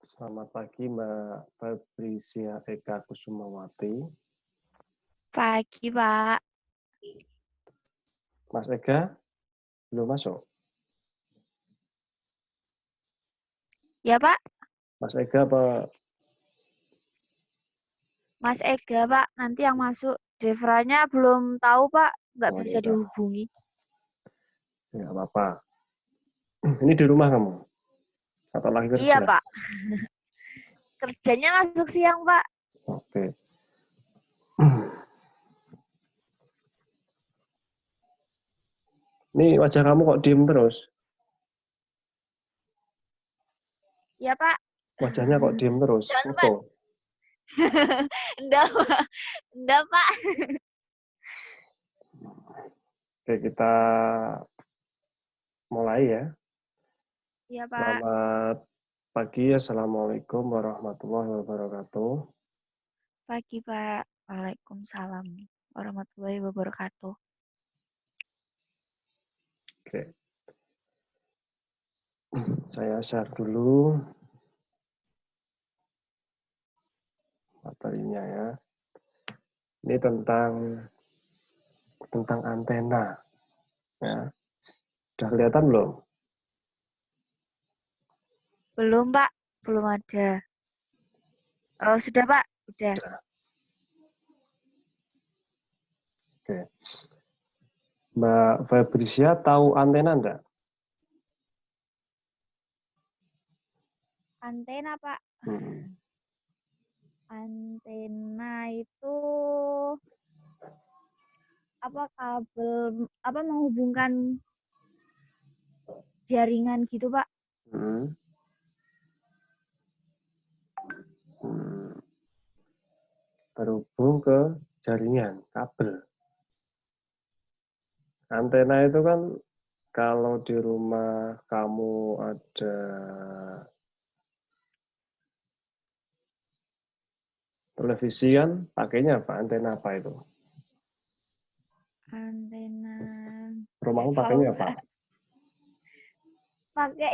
Selamat pagi Mbak Fabricia Eka Kusumawati. Pagi, Pak. Mas Ega belum masuk? Ya, Pak. Mas Ega apa? Mas Ega, Pak. Nanti yang masuk. Drivernya belum tahu, Pak. Nggak Oh bisa iya, dihubungi. nggak apa-apa. Ini di rumah kamu? Atau lagi Iya, kerja? Pak. Kerjanya masuk siang, Pak. Oke. Ini wajah kamu kok diem terus? Iya, Pak. Wajahnya kok diem terus? Jangan, Foto? Pak. Enggak, Pak. Enggak, Pak. Oke, kita mulai ya. Iya, Pak. Selamat pagi. Assalamualaikum warahmatullahi wabarakatuh. Pagi, Pak. Waalaikumsalam warahmatullahi wabarakatuh. Oke. Saya share dulu materinya ya. Ini tentang antena ya. Udah kelihatan belum? Belum, Pak. Belum ada. Oh, sudah, Pak. Udah. Udah. Oke. Mbak Fabricia tahu antena enggak? Antena, Pak. Hmm. Antena itu apa kabel apa menghubungkan jaringan gitu, Pak. Hmm. Hmm. Terhubung ke jaringan kabel. Antena itu kan kalau di rumah kamu ada televisi kan pakainya apa? Antena apa itu? Antena Rumahmu nggak tahu, pakainya apa? Pak. Pakai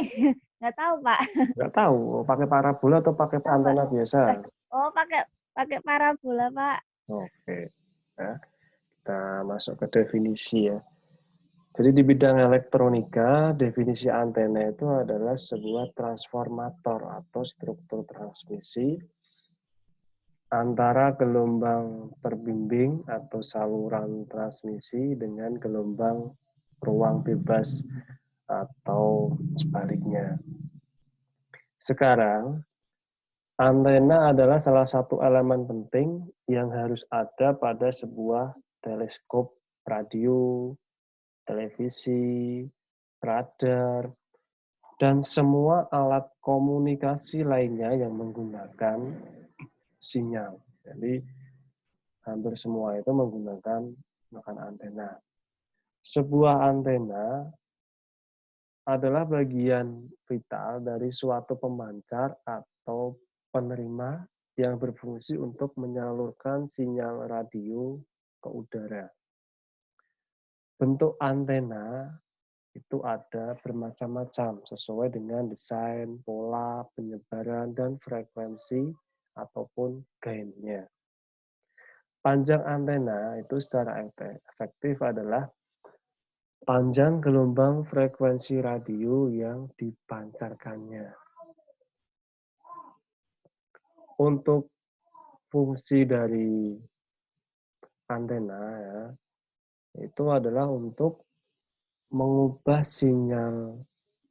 nggak tahu, Pak. Nggak tahu. Pakai parabola atau pakai Tahu, Pak. antena biasa? Oh, pakai pakai parabola, Pak. Oke. Nah, kita masuk ke definisi ya. Jadi di bidang elektronika, definisi antena itu adalah sebuah transformator atau struktur transmisi antara gelombang terbimbing atau saluran transmisi dengan gelombang ruang bebas atau sebaliknya. Sekarang, antena adalah salah satu elemen penting yang harus ada pada sebuah teleskop radio, televisi, radar, dan semua alat komunikasi lainnya yang menggunakan sinyal. Jadi hampir semua itu menggunakan antena. Sebuah antena adalah bagian vital dari suatu pemancar atau penerima yang berfungsi untuk menyalurkan sinyal radio ke udara. Bentuk antena itu ada bermacam-macam sesuai dengan desain, pola, penyebaran, dan frekuensi ataupun gainnya. Panjang antena itu secara efektif adalah panjang gelombang frekuensi radio yang dipancarkannya. Untuk fungsi dari antena ya, itu adalah untuk mengubah sinyal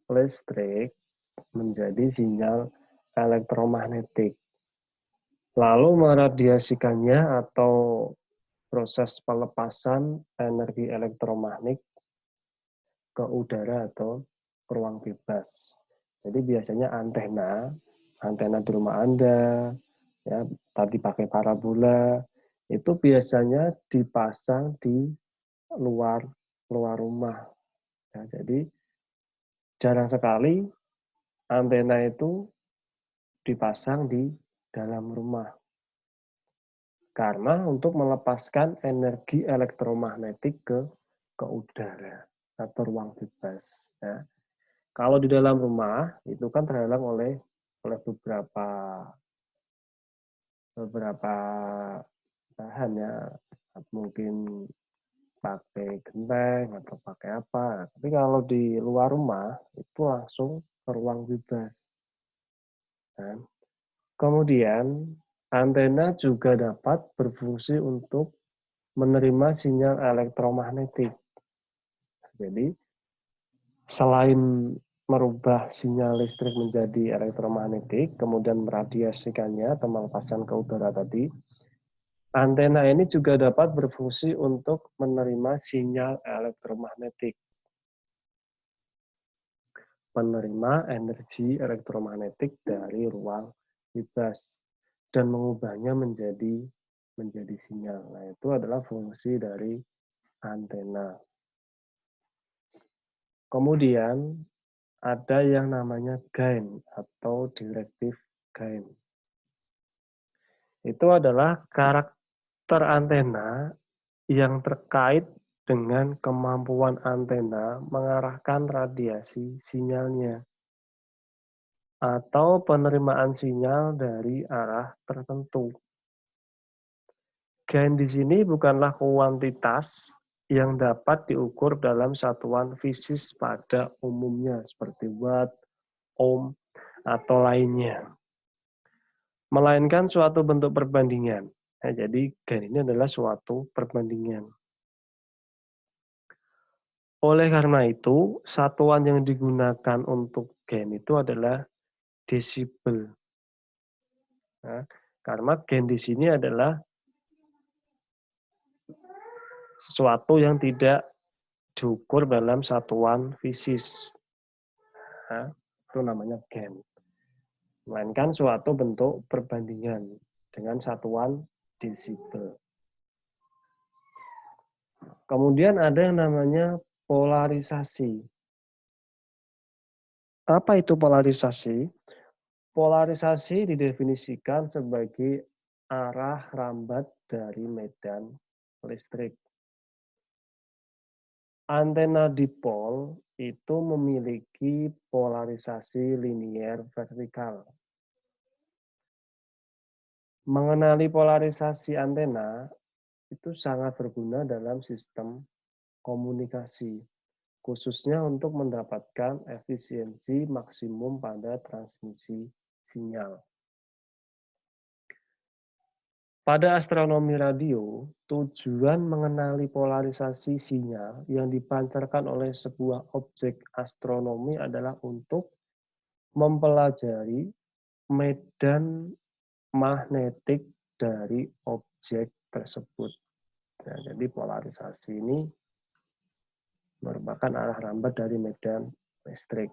listrik menjadi sinyal elektromagnetik. Lalu meradiasikannya atau proses pelepasan energi elektromagnetik ke udara atau ke ruang bebas. Jadi biasanya antena di rumah Anda, ya tadi pakai parabola, itu biasanya dipasang di luar rumah. Ya, jadi jarang sekali antena itu dipasang di dalam rumah. Karena untuk melepaskan energi elektromagnetik ke udara atau ruang bebas. Ya. Kalau di dalam rumah itu kan terhalang oleh oleh beberapa bahan ya, mungkin pakai genteng atau pakai apa. Tapi kalau di luar rumah itu langsung ke ruang bebas. Kan? Kemudian antena juga dapat berfungsi untuk menerima sinyal elektromagnetik. Jadi selain merubah sinyal listrik menjadi elektromagnetik, kemudian meradiasikannya atau melepaskan ke udara tadi, antena ini juga dapat berfungsi untuk menerima sinyal elektromagnetik, menerima energi elektromagnetik dari ruang bebas dan mengubahnya menjadi sinyal. Nah, itu adalah fungsi dari antena. Kemudian ada yang namanya gain atau directive gain. Itu adalah karakter antena yang terkait dengan kemampuan antena mengarahkan radiasi sinyalnya atau penerimaan sinyal dari arah tertentu. Gain di sini bukanlah kuantitas yang dapat diukur dalam satuan fisis pada umumnya seperti watt, ohm, atau lainnya, melainkan suatu bentuk perbandingan. Nah, jadi gain ini adalah suatu perbandingan. Oleh karena itu, satuan yang digunakan untuk gain itu adalah desibel. Nah, karena gain di sini adalah sesuatu yang tidak diukur dalam satuan fisis. Nah, itu namanya gain. Melainkan suatu bentuk perbandingan dengan satuan desibel. Kemudian ada yang namanya polarisasi. Apa itu polarisasi? Polarisasi didefinisikan sebagai arah rambat dari medan listrik. Antena dipol itu memiliki polarisasi linier vertikal. Mengenali polarisasi antena itu sangat berguna dalam sistem komunikasi, khususnya untuk mendapatkan efisiensi maksimum pada transmisi sinyal. Pada astronomi radio, tujuan mengenali polarisasi sinyal yang dipancarkan oleh sebuah objek astronomi adalah untuk mempelajari medan magnetik dari objek tersebut. Nah, jadi polarisasi ini merupakan arah rambat dari medan listrik.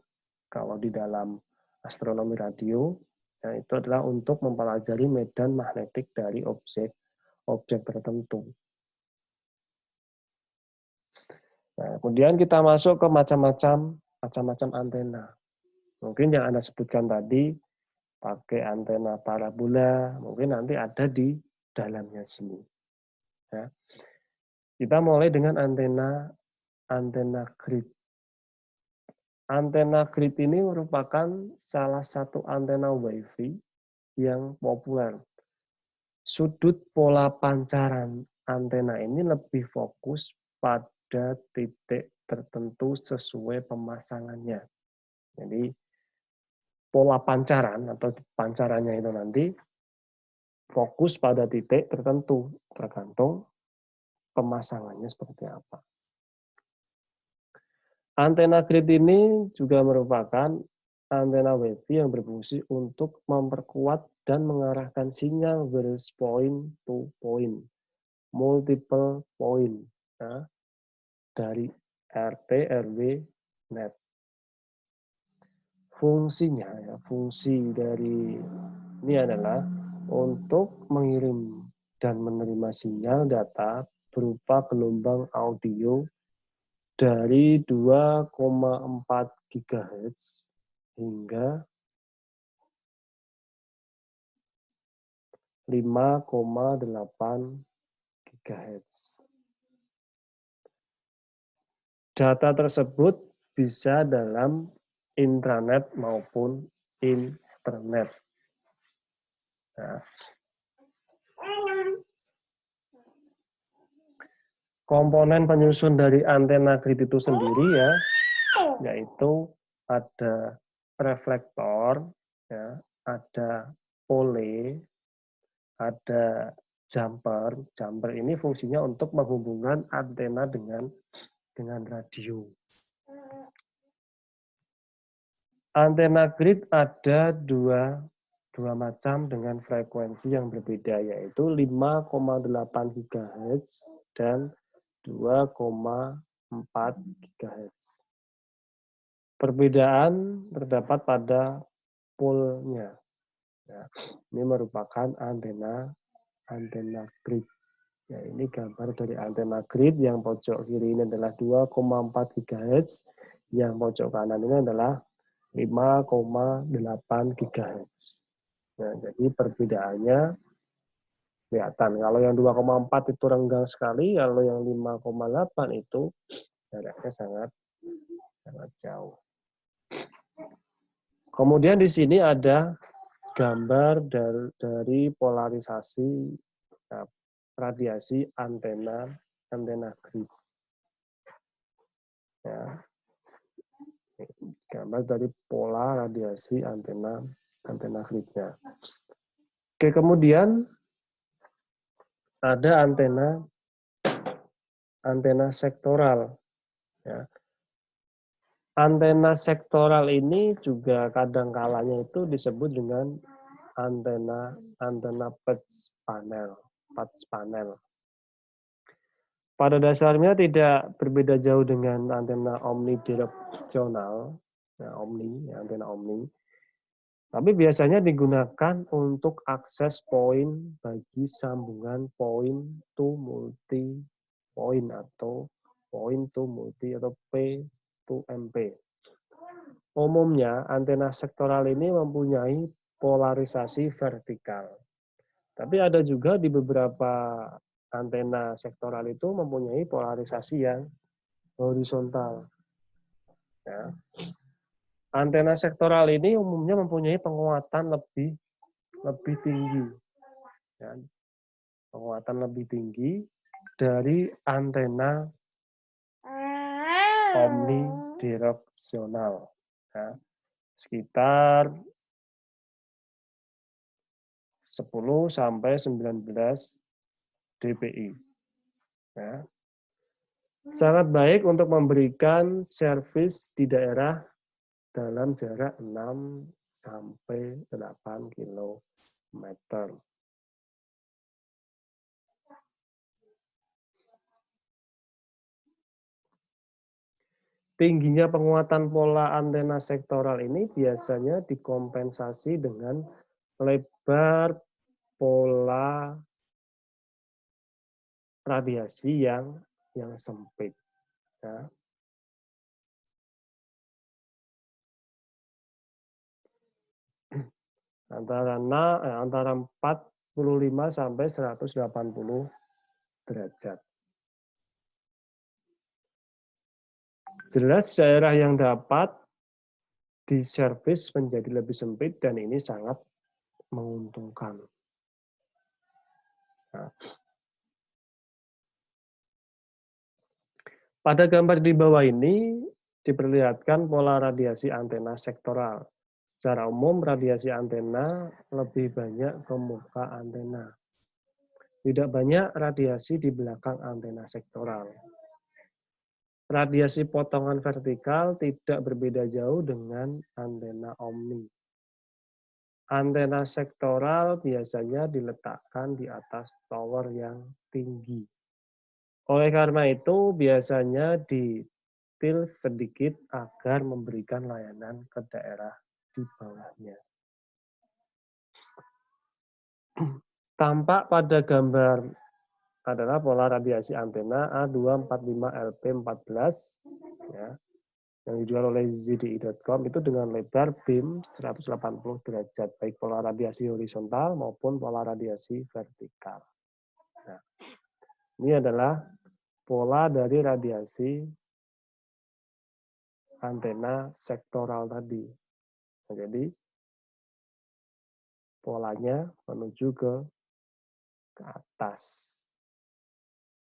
Kalau di dalam astronomi radio, nah itu adalah untuk mempelajari medan magnetik dari objek tertentu. Nah, kemudian kita masuk ke macam-macam antena. Mungkin yang Anda sebutkan tadi pakai antena parabola, mungkin nanti ada di dalamnya sini. Ya. Kita mulai dengan antena grid. Antena grid ini merupakan salah satu antena WiFi yang populer. Sudut pola pancaran antena ini lebih fokus pada titik tertentu sesuai pemasangannya. Jadi pola pancaran atau pancarannya itu nanti fokus pada titik tertentu tergantung pemasangannya seperti apa. Antena grid ini juga merupakan antena WiFi yang berfungsi untuk memperkuat dan mengarahkan sinyal dari point to point, multiple point, nah, dari RT, RW, net. Fungsinya, ya, fungsi dari ini adalah untuk mengirim dan menerima sinyal data berupa gelombang audio dari 2,4 GHz hingga 5,8 GHz. Data tersebut bisa dalam intranet maupun internet. Ethernet. Nah, komponen penyusun dari antena grid itu sendiri ya, yaitu ada reflektor, ya, ada pole, ada jumper. Jumper ini fungsinya untuk menghubungkan antena dengan radio. Antena grid ada dua macam dengan frekuensi yang berbeda, yaitu 5,8 GHz dan 2,4 GHz. Perbedaan terdapat pada pole-nya. Ya, ini merupakan antena grid. Ya, ini gambar dari antena grid. Yang pojok kiri ini adalah 2,4 GHz, yang pojok kanan ini adalah 5,8 GHz. Nah, jadi perbedaannya kelihatan. Kalau yang 2,4 itu renggang sekali, kalau yang 5,8 itu jaraknya sangat jauh. Kemudian di sini ada gambar dari polarisasi radiasi antena grid. Ya. Gambar dari pola radiasi antena gridnya. Oke, kemudian ada antena sektoral. Ya. Antena sektoral ini juga kadang kalanya itu disebut dengan antena patch panel. Pada dasarnya tidak berbeda jauh dengan antena omnidireksional, antena omni. Tapi biasanya digunakan untuk akses poin bagi sambungan point to multi point atau point to multi atau P to MP. Umumnya antena sektoral ini mempunyai polarisasi vertikal. Tapi ada juga di beberapa antena sektoral itu mempunyai polarisasi yang horizontal. Ya. Antena sektoral ini umumnya mempunyai penguatan lebih tinggi, ya. Penguatan lebih tinggi dari antena omnidireksional, ya. Sekitar 10 sampai 19 dpi. Ya. Sangat baik untuk memberikan servis di daerah dalam jarak 6 sampai 8 km. Tingginya penguatan pola antena sektoral ini biasanya dikompensasi dengan lebar pola radiasi yang sempit. Ya. Antara 45 sampai 180 derajat. Jelas daerah yang dapat diservis menjadi lebih sempit dan ini sangat menguntungkan. Nah, pada gambar di bawah ini diperlihatkan pola radiasi antena sektoral. Secara umum radiasi antena lebih banyak ke muka antena. Tidak banyak radiasi di belakang antena sektoral. Radiasi potongan vertikal tidak berbeda jauh dengan antena omni. Antena sektoral biasanya diletakkan di atas tower yang tinggi. Oleh karena itu, biasanya ditil sedikit agar memberikan layanan ke daerah di bawahnya. Tampak pada gambar adalah pola radiasi antena A245LP14 ya, yang dijual oleh ZDI.com itu dengan lebar beam 180 derajat, baik pola radiasi horizontal maupun pola radiasi vertikal. Nah, ini adalah pola dari radiasi antena sektoral tadi. Nah, jadi polanya menuju ke atas.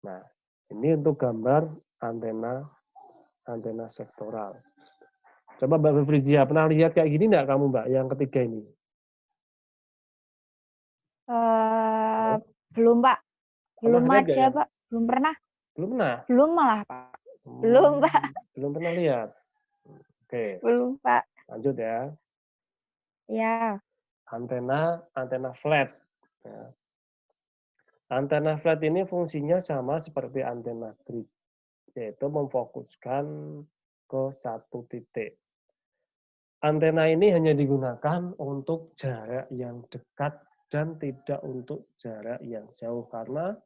Nah, ini untuk gambar antena sektoral. Coba Mbak Febrizia, pernah lihat kayak gini nggak kamu Mbak, yang ketiga ini? Belum, Pak. Pernah Belum lihat nggak aja, ya? Pak. Belum pernah. Belum pernah? Belum malah, Pak. Belum, Pak. Belum pernah lihat. Oke, Belum, Pak. lanjut ya. Ya. Antena flat. Ya. Antena flat ini fungsinya sama seperti antena grid, yaitu memfokuskan ke satu titik. Antena ini hanya digunakan untuk jarak yang dekat dan tidak untuk jarak yang jauh karena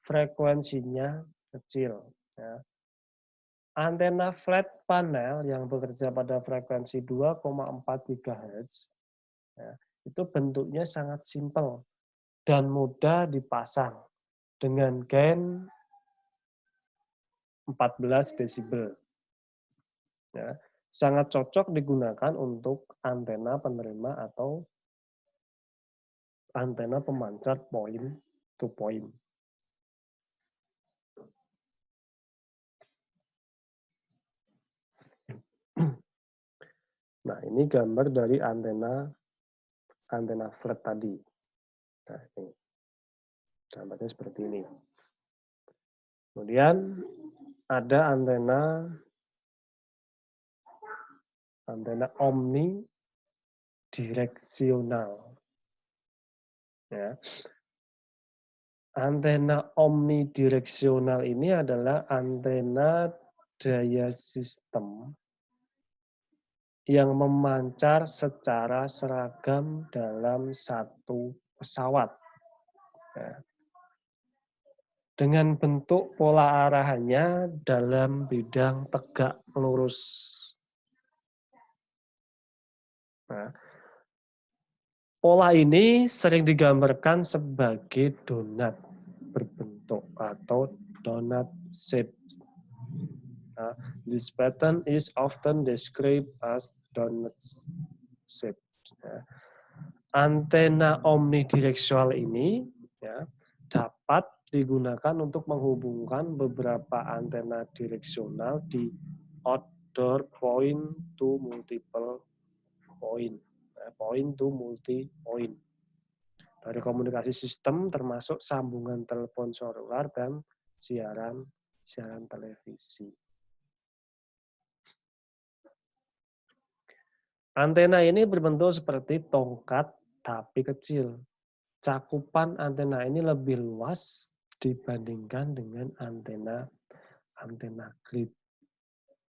frekuensinya kecil. Ya. Antena flat panel yang bekerja pada frekuensi 2,4 GHz ya, itu bentuknya sangat simpel dan mudah dipasang dengan gain 14 desibel. Ya, sangat cocok digunakan untuk antena penerima atau antena pemancar point to point. Nah, ini gambar dari antena flat tadi. Nah, ini gambarnya seperti ini. Kemudian ada antena omnidireksional. Ya. Antena omnidireksional ini adalah antena daya sistem yang memancar secara seragam dalam satu pesawat. Ya. Dengan bentuk pola arahannya dalam bidang tegak lurus. Nah, pola ini sering digambarkan sebagai donat berbentuk atau donut shape. This pattern is often described as donut shape. Antena omnidireksional ini ya, dapat digunakan untuk menghubungkan beberapa antena direksional di outdoor point to multiple point, point to multi point. Dari komunikasi sistem termasuk sambungan telepon seluler dan siaran televisi. Antena ini berbentuk seperti tongkat tapi kecil. Cakupan antena ini lebih luas dibandingkan dengan antena grid.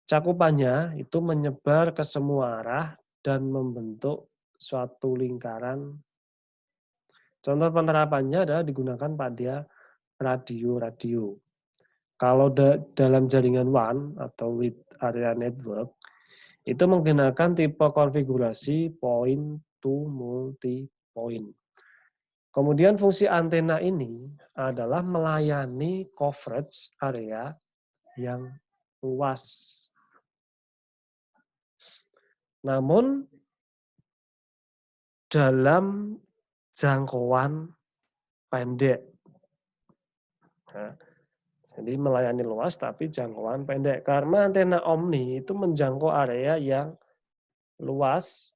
Cakupannya itu menyebar ke semua arah dan membentuk suatu lingkaran. Contoh penerapannya adalah digunakan pada radio. Kalau dalam jaringan WAN atau Wide Area Network, itu menggunakan tipe konfigurasi point to multi point. Kemudian fungsi antena ini adalah melayani coverage area yang luas. Namun dalam jangkauan pendek. Nah, jadi melayani luas tapi jangkauan pendek. Karena antena omni itu menjangkau area yang luas,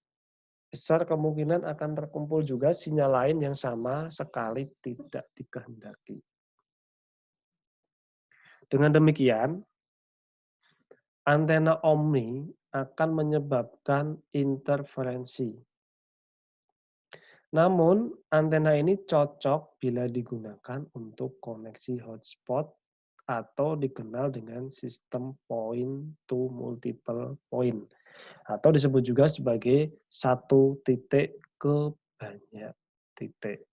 besar kemungkinan akan terkumpul juga sinyal lain yang sama sekali tidak dikehendaki. Dengan demikian, antena omni akan menyebabkan interferensi. Namun, antena ini cocok bila digunakan untuk koneksi hotspot atau dikenal dengan sistem point to multiple point, atau disebut juga sebagai satu titik ke banyak titik.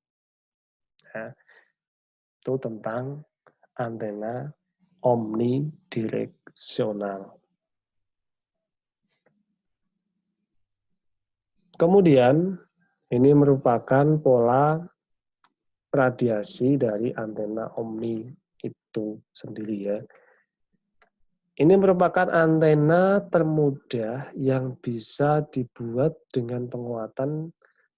Nah, itu tentang antena omnidireksional. Kemudian, ini merupakan pola radiasi dari antena omni itu sendiri ya. Ini merupakan antena termudah yang bisa dibuat dengan penguatan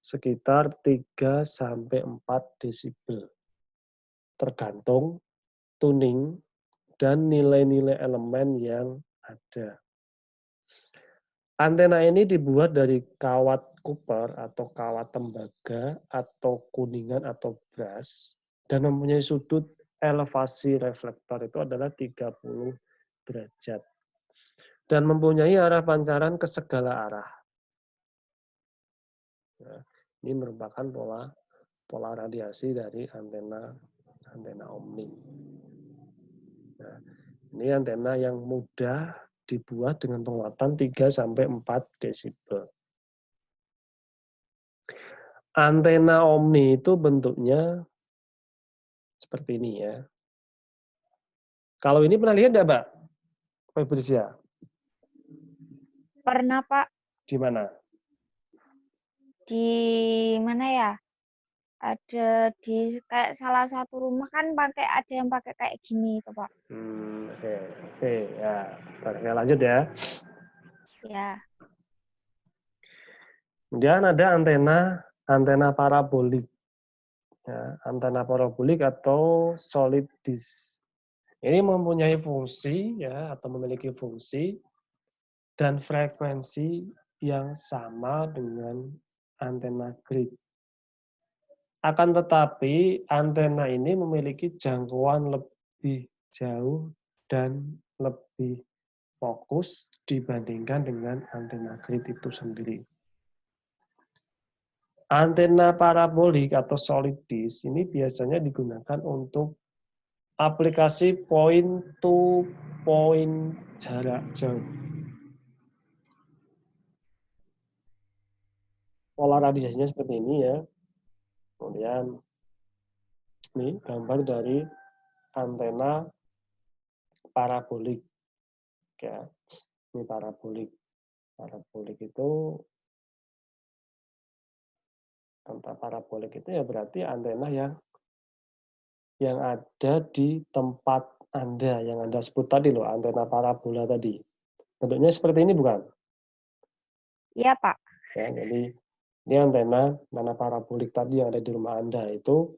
sekitar 3 sampai 4 desibel. Tergantung tuning dan nilai-nilai elemen yang ada. Antena ini dibuat dari kawat koper atau kawat tembaga atau kuningan atau brass dan mempunyai sudut elevasi reflektor itu adalah 30 derajat dan mempunyai arah pancaran ke segala arah. Nah, ini merupakan pola radiasi dari antena omni. Nah, ini antena yang mudah dibuat dengan penguatan 3 sampai 4 desibel. Antena omni itu bentuknya seperti ini ya. Kalau ini pernah lihat enggak, Mbak? Febrizia? Pernah, Pak. Di mana? Di mana ya? Ada di kayak salah satu rumah kan ada yang pakai kayak gini tuh, Pak. Oke, ya. Kita lanjut ya. Ya. Kemudian ada antena parabolik. Ya, antena parabolik atau solid disk. Ini mempunyai fungsi ya atau memiliki fungsi dan frekuensi yang sama dengan antena grid. Akan tetapi antena ini memiliki jangkauan lebih jauh dan lebih fokus dibandingkan dengan antena grid itu sendiri. Antena parabolik atau solid disk ini biasanya digunakan untuk aplikasi point to point jarak jauh. Pola radiasinya seperti ini ya. Kemudian ini gambar dari antena parabolik. Ya, ini parabolik. Parabolik itu antena parabolik itu ya berarti antena yang ada di tempat Anda, yang Anda sebut tadi loh, antena parabola tadi. Bentuknya seperti ini bukan? Iya, Pak. Ya, jadi ini antena parabolik tadi yang ada di rumah Anda itu,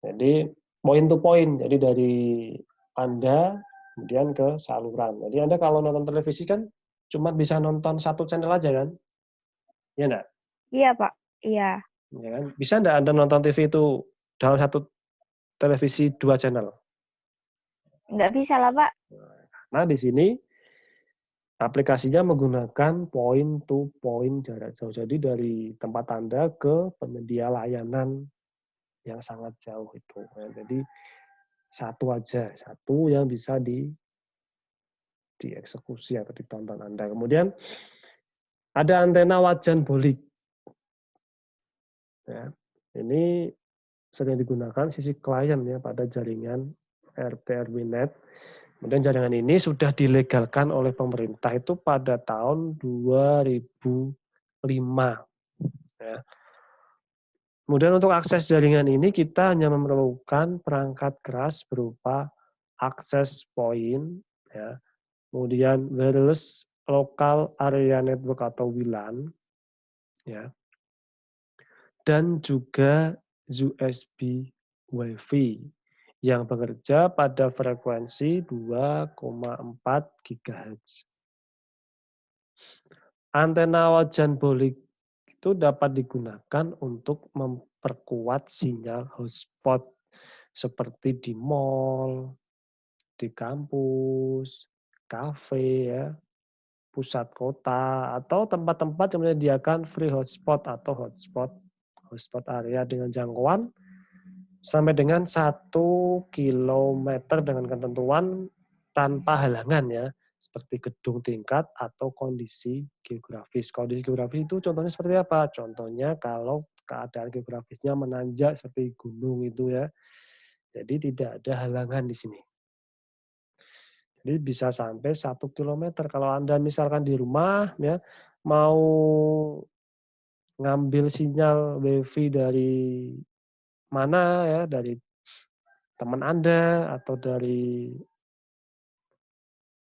jadi point to point, jadi dari Anda kemudian ke saluran. Jadi Anda kalau nonton televisi kan cuma bisa nonton satu channel aja kan? Ya enggak? Iya, Pak. Iya. Ya kan? Bisa enggak Anda nonton TV itu dalam satu televisi 2 channel? Nggak bisa lah, Pak. Nah, di sini aplikasinya menggunakan point to point jarak jauh. Jadi dari tempat Anda ke penyedia layanan yang sangat jauh itu. Nah, jadi satu aja, satu yang bisa dieksekusi atau ditonton Anda. Kemudian ada antena wajan bolik. Ya, ini sering digunakan sisi klien ya pada jaringan RT/RW-net. Kemudian jaringan ini sudah dilegalkan oleh pemerintah itu pada tahun 2005. Ya. Kemudian untuk akses jaringan ini kita hanya memerlukan perangkat keras berupa access point, ya, kemudian wireless local area network atau WLAN, ya, dan juga USB Wi-Fi yang bekerja pada frekuensi 2,4 GHz. Antena wajan bolik itu dapat digunakan untuk memperkuat sinyal hotspot seperti di mall, di kampus, kafe ya, pusat kota atau tempat-tempat yang menyediakan free hotspot atau hotspot area dengan jangkauan sampai dengan 1 kilometer dengan ketentuan tanpa halangan ya, seperti gedung tingkat atau kondisi geografis. Kondisi geografis itu contohnya seperti apa? Contohnya kalau keadaan geografisnya menanjak seperti gunung itu ya. Jadi tidak ada halangan di sini. Jadi bisa sampai 1 kilometer. Kalau Anda misalkan di rumah ya mau ngambil sinyal WiFi dari mana ya, dari teman Anda atau dari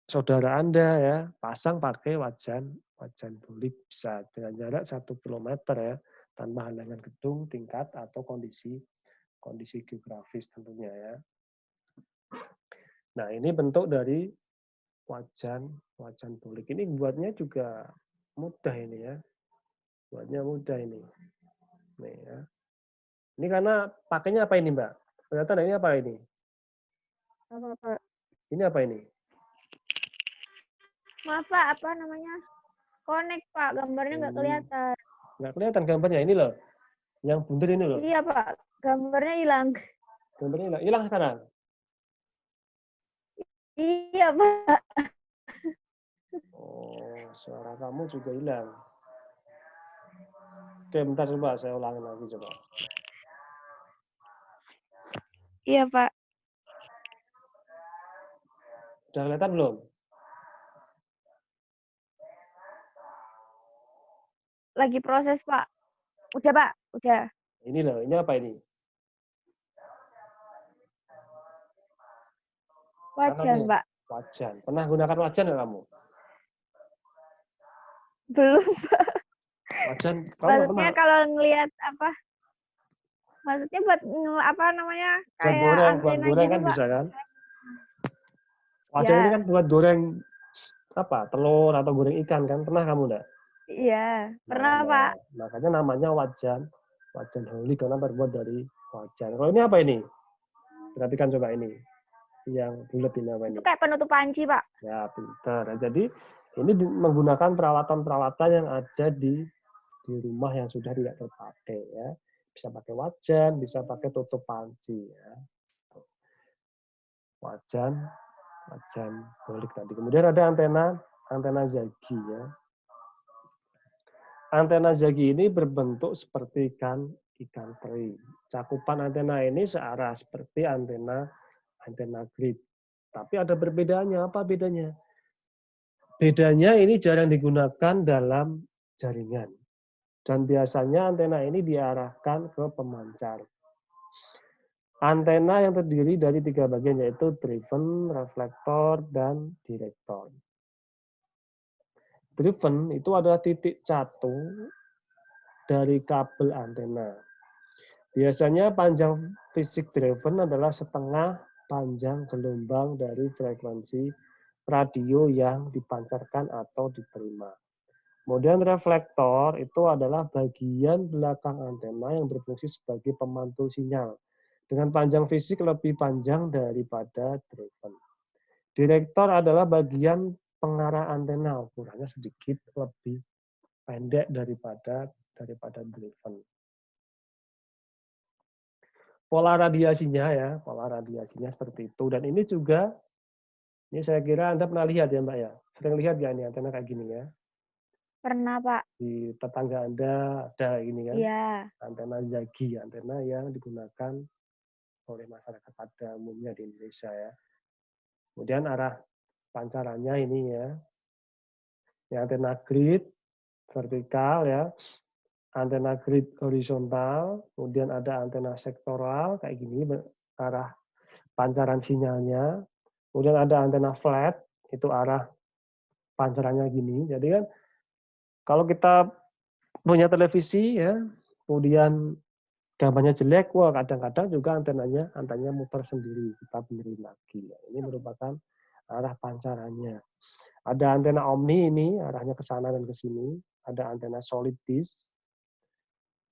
saudara Anda ya, pasang pakai wajan bolik bisa dengan jarak 1 kilometer ya. tanpa halangan gedung, tingkat, atau kondisi geografis tentunya ya. Nah, ini bentuk dari wajan bolik. Ini buatnya juga mudah ini ya. Buatnya mudah ini. Nih ya. Ini karena pakainya apa ini, Mbak? Kelihatan ini apa ini? Apa, Pak? Ini apa ini? Maaf, Pak, apa namanya? Connect, Pak. Gambarnya nggak kelihatan. Nggak kelihatan gambarnya. Ini loh. Yang bunder ini loh. Iya, Pak. Gambarnya hilang. Gambarnya hilang sekarang. Iya, Pak. Oh, suara kamu juga hilang. Oke, bentar coba saya ulangin lagi coba. Iya, Pak. Udah kelihatan belum? Lagi proses, Pak. Udah, Pak. Udah. Ini loh, ini apa ini? Wajan, Pak. Wajan. Pernah gunakan wajan nggak kamu? Belum. Wajan, kamu nggak Maksudnya pernah? kalau ngelihat apa? Maksudnya buat apa namanya? Buat Kayak goreng antena gitu, kan Pak. bisa kan? Wajan ini Ya. kan buat goreng apa? Telur atau goreng ikan kan? Pernah kamu enggak? Iya. Pernah, Pak. Nah, makanya namanya wajan holik karena terbuat dari wajan. Kalau ini apa ini? Perhatikan coba ini. Yang bulat ini apa ini? Itu kayak penutup panci, Pak. Ya, pintar. Nah, jadi ini menggunakan peralatan-peralatan yang ada di rumah yang sudah tidak terpakai ya. Bisa pakai wajan, bisa pakai tutup panci ya. Wajan bolik tadi. Kemudian ada antena zagi ya. Antena zagi ini berbentuk seperti ikan teri. Cakupan antena ini searah seperti antena grid. Tapi ada perbedaannya. Apa bedanya? Bedanya ini jarang digunakan dalam jaringan. Dan biasanya antena ini diarahkan ke pemancar. Antena yang terdiri dari 3 bagian yaitu driven, reflektor, dan direktor. Driven itu adalah titik catu dari kabel antena. Biasanya panjang fisik driven adalah setengah panjang gelombang dari frekuensi radio yang dipancarkan atau diterima. Kemudian reflektor itu adalah bagian belakang antena yang berfungsi sebagai pemantul sinyal dengan panjang fisik lebih panjang daripada driven. Direktor adalah bagian pengarah antena, ukurannya sedikit lebih pendek daripada driven. Pola radiasinya seperti itu. Dan ini juga, ini saya kira Anda pernah lihat ya Mbak ya. Sering lihat ya ini antena kayak gini ya. Pernah, Pak. Di tetangga Anda ada ini kan. Iya. Antena zagi, antena yang digunakan oleh masyarakat pada umumnya di Indonesia ya. Kemudian arah pancarannya ini ya. Ini antena grid vertikal ya. Antena grid horizontal, kemudian ada antena sektoral kayak gini arah pancaran sinyalnya. Kemudian ada antena flat, itu arah pancarannya gini. Jadi kan kalau kita punya televisi ya, kemudian gambarnya jelek, wah kadang-kadang juga antenanya muter sendiri, kita benerin lagi. Ini merupakan arah pancarannya. Ada antena omni ini, arahnya ke sana dan ke sini. Ada antena solid disk.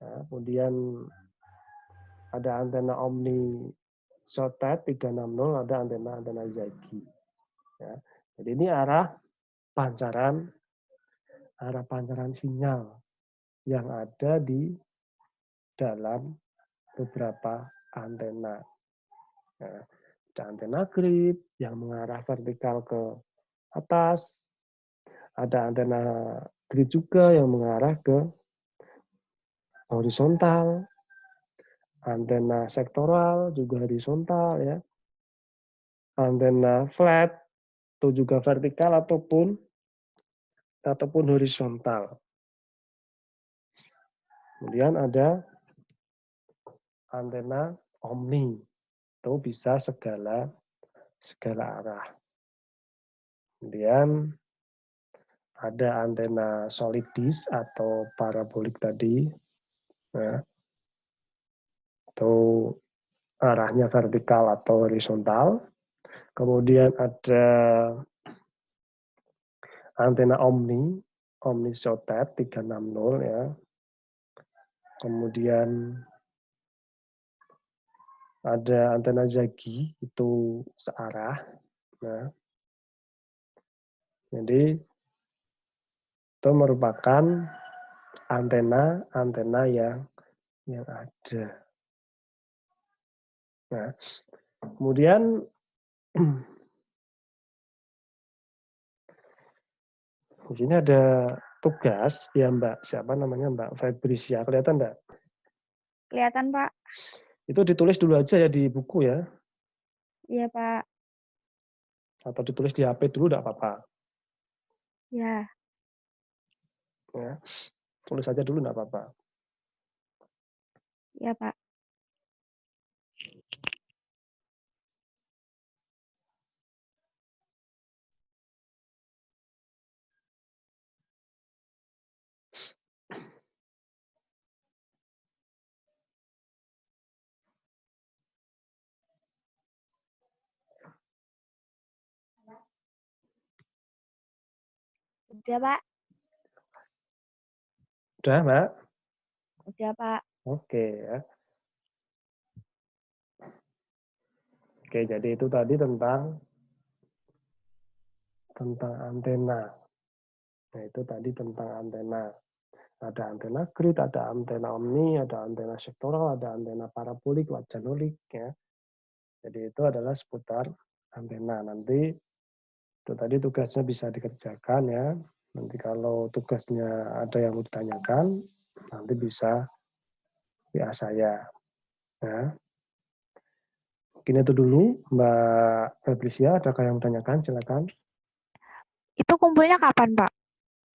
Ya, kemudian ada antena omni SOTET 360, ada antena zagi. Ya. Jadi ini arah pancaran sinyal yang ada di dalam beberapa antena. Nah, ada antena grid yang mengarah vertikal ke atas, ada antena grid juga yang mengarah ke horizontal, antena sektoral juga horizontal ya, antena flat itu juga vertikal ataupun horizontal. Kemudian ada antena omni, itu bisa segala arah. Kemudian ada antena solid disk atau parabolik tadi, ya, atau arahnya vertikal atau horizontal. Kemudian ada antena Omni Shortwave 360 ya. Kemudian ada antena Zagi itu searah. Nah, jadi itu merupakan antena yang ada. Nah, kemudian di sini ada tugas ya Mbak, siapa namanya Mbak Febrisia, kelihatan enggak? Kelihatan, Pak. Itu ditulis dulu aja ya di buku ya, Iya, Pak. atau ditulis di HP dulu enggak apa-apa. Ya. Ya, tulis aja dulu enggak apa-apa. Iya, Pak. Udah, Pak. Udah, Mbak? Udah, Pak. Oke ya. Oke, jadi itu tadi tentang antena. Nah, itu tadi tentang antena. Ada antena grid, ada antena omni, ada antena sektoral, ada antena parabolik, wajanulik ya. Jadi itu adalah seputar antena. Nanti itu tadi tugasnya bisa dikerjakan ya. Nanti kalau tugasnya ada yang mau ditanyakan, nanti bisa WA saya. Ya. Mungkin itu dulu, Mbak Febrisia, adakah yang ditanyakan? Silakan. Itu kumpulnya kapan, Pak?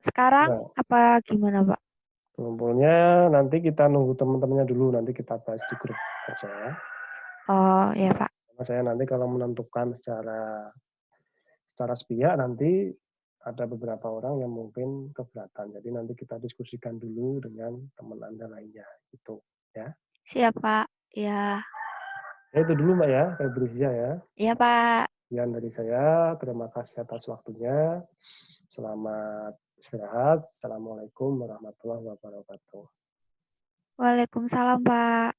Sekarang Nah, apa gimana, Pak? kumpulnya nanti kita nunggu teman-temannya dulu, nanti kita bahas di grup aja ya. Oh, ya, Pak. Saya nanti kalau menentukan secara sepihak nanti ada beberapa orang yang mungkin keberatan. Jadi nanti kita diskusikan dulu dengan teman Anda lainnya gitu ya. Siap, Pak. Ya. Ya itu dulu Mbak ya, Febrisia ya. Iya, Pak. Sekian dari saya, terima kasih atas waktunya. Selamat istirahat. Assalamualaikum warahmatullahi wabarakatuh. Waalaikumsalam, Pak.